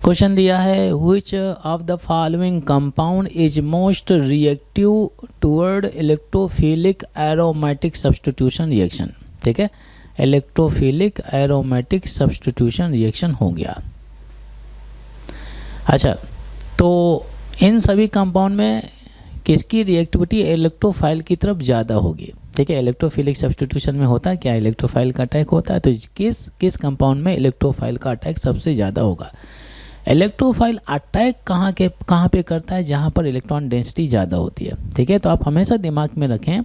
Question दिया है which of the following compound is most reactive toward electrophilic aromatic substitution reaction. ठीक है, electrophilic aromatic substitution reaction हो गया। अच्छा, तो इन सभी कंपाउंड में किसकी रिएक्टिविटी इलेक्ट्रोफाइल की तरफ ज़्यादा होगी। ठीक है, इलेक्ट्रोफिलिक सब्स्टिट्यूशन में होता है क्या, इलेक्ट्रोफाइल का अटैक होता है। तो किस कंपाउंड में इलेक्ट्रोफाइल का अटैक सबसे ज़्यादा होगा। इलेक्ट्रोफाइल अटैक कहाँ पे करता है, जहाँ पर इलेक्ट्रॉन डेंसिटी ज़्यादा होती है। ठीक है, तो आप हमेशा दिमाग में रखें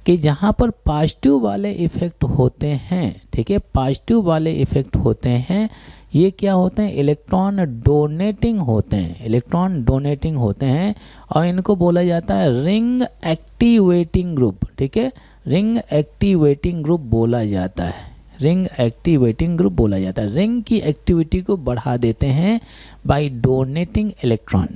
कि जहाँ पर पॉजिटिव वाले इफ़ेक्ट होते हैं, ठीक है, पॉजिटिव वाले इफ़ेक्ट होते हैं, ये क्या होते हैं, इलेक्ट्रॉन डोनेटिंग होते हैं, इलेक्ट्रॉन डोनेटिंग होते हैं और इनको बोला जाता है रिंग एक्टिवेटिंग ग्रुप। ठीक है, रिंग एक्टिवेटिंग ग्रुप बोला जाता है, रिंग एक्टिवेटिंग ग्रुप बोला जाता है। रिंग की एक्टिविटी को बढ़ा देते हैं बाय डोनेटिंग इलेक्ट्रॉन।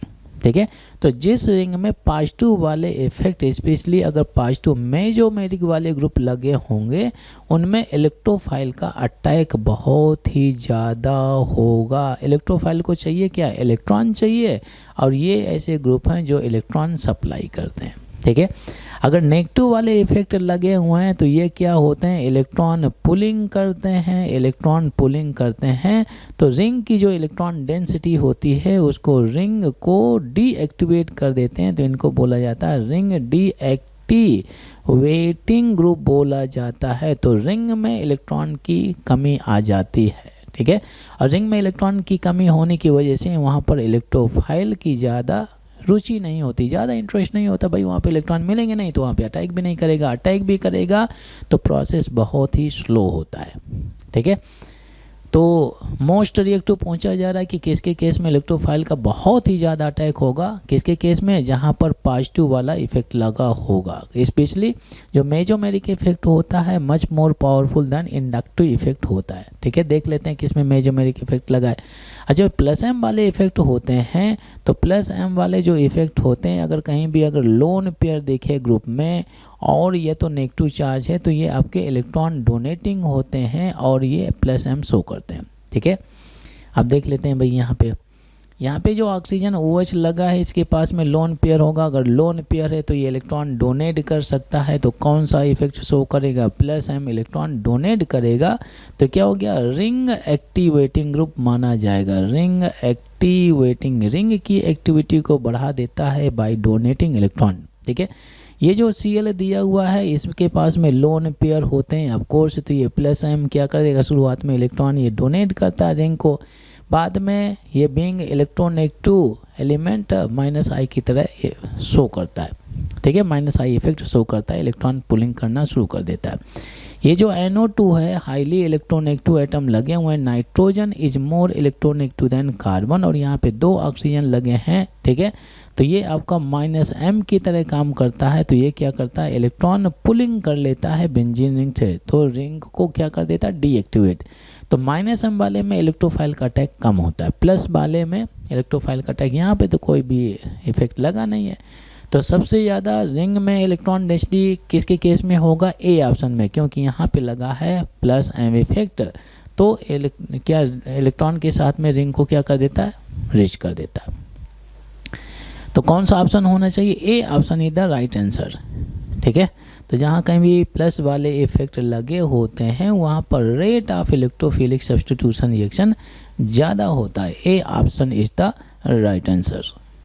ठीक है, तो जिस रिंग में पॉजिटिव वाले इफेक्ट, स्पेशली अगर पॉजिटिव मेजोमेरिक वाले ग्रुप लगे होंगे, उनमें इलेक्ट्रोफाइल का अटैक बहुत ही ज़्यादा होगा। इलेक्ट्रोफाइल को चाहिए क्या, इलेक्ट्रॉन चाहिए, और ये ऐसे ग्रुप हैं जो इलेक्ट्रॉन सप्लाई करते हैं। ठीक है, अगर नेगेटिव वाले इफेक्ट लगे हुए हैं तो ये क्या होते हैं, इलेक्ट्रॉन पुलिंग करते हैं, इलेक्ट्रॉन पुलिंग करते हैं। तो रिंग की जो इलेक्ट्रॉन डेंसिटी होती है उसको रिंग को डीएक्टिवेट कर देते हैं, तो इनको बोला जाता है रिंग डीएक्टिवेटिंग ग्रुप बोला जाता है। तो रिंग में इलेक्ट्रॉन की कमी आ जाती है। ठीक है, और रिंग में इलेक्ट्रॉन की कमी होने की वजह से वहाँ पर इलेक्ट्रोफाइल की ज़्यादा रुचि नहीं होती, ज़्यादा इंटरेस्ट नहीं होता। भाई वहाँ पे इलेक्ट्रॉन मिलेंगे नहीं तो वहाँ पे अटैक भी नहीं करेगा, अटैक भी करेगा तो प्रोसेस बहुत ही स्लो होता है। ठीक है, तो मोस्ट रिएक्टिव पूछा जा रहा है कि किसके केस में इलेक्ट्रोफाइल का बहुत ही ज़्यादा अटैक होगा, किसके केस में, जहाँ पर पॉजिटिव वाला इफेक्ट लगा होगा। स्पेशली जो मेजोमेरिक इफेक्ट होता है much more powerful then inductive effect होता है। ठीक है, देख लेते हैं किसमें मेजोमेरिक इफेक्ट लगा है। अच्छा, प्लस एम वाले इफेक्ट होते हैं, तो प्लस एम वाले जो इफेक्ट होते हैं, अगर कहीं भी अगर लोन पेयर देखे ग्रुप में और ये तो नेगेटिव चार्ज है, तो ये आपके इलेक्ट्रॉन डोनेटिंग होते हैं और ये प्लस एम शो करते हैं। ठीक है, अब देख लेते हैं भाई यहाँ पे जो ऑक्सीजन OH लगा है इसके पास में लोन पेयर होगा। अगर लोन पेयर है तो ये इलेक्ट्रॉन डोनेट कर सकता है, तो कौन सा इफेक्ट शो करेगा, प्लस एम इलेक्ट्रॉन डोनेट करेगा। तो क्या हो गया, रिंग एक्टिवेटिंग ग्रुप माना जाएगा। रिंग एक्टिवेटिंग, रिंग की एक्टिविटी को बढ़ा देता है बाय डोनेटिंग इलेक्ट्रॉन। ठीक है, ये जो Cl दिया हुआ है इसके पास में लोन पेयर होते हैं ऑफ कोर्स, तो ये प्लस एम क्या कर देगा, शुरुआत में इलेक्ट्रॉन ये डोनेट करता है रिंग को, बाद में ये बीइंग इलेक्ट्रोनेगेटिव एलिमेंट माइनस आई की तरह ये शो करता है। ठीक है, माइनस आई इफेक्ट शो करता है, इलेक्ट्रॉन पुलिंग करना शुरू कर देता है। ये जो NO2 है हाईली इलेक्ट्रोनेगेटिव एटम लगे हुए हैं, nitrogen is more electronegative than carbon, और यहाँ पे 2 ऑक्सीजन लगे हैं। ठीक है, तो ये आपका -m की तरह काम करता है। तो ये क्या करता है, इलेक्ट्रॉन पुलिंग कर लेता है बेंजीन रिंग से, तो रिंग को क्या कर देता है, डीएक्टिवेट। तो -m वाले में इलेक्ट्रोफाइल का अटैक कम होता है, प्लस वाले में इलेक्ट्रोफाइल का अटैक, यहाँ पे तो कोई भी इफेक्ट लगा नहीं है। तो सबसे ज़्यादा रिंग में इलेक्ट्रॉन डेंसिटी किसके केस में होगा, ए ऑप्शन में, क्योंकि यहाँ पे लगा है प्लस एम इफेक्ट। तो क्या इलेक्ट्रॉन के साथ में रिंग को क्या कर देता है, रिच कर देता है। तो कौन सा ऑप्शन होना चाहिए, A option is the right answer. ठीक है, तो जहाँ कहीं भी प्लस वाले इफेक्ट लगे होते हैं वहाँ पर rate of electrophilic substitution reaction ज़्यादा होता है। A option is the right answer.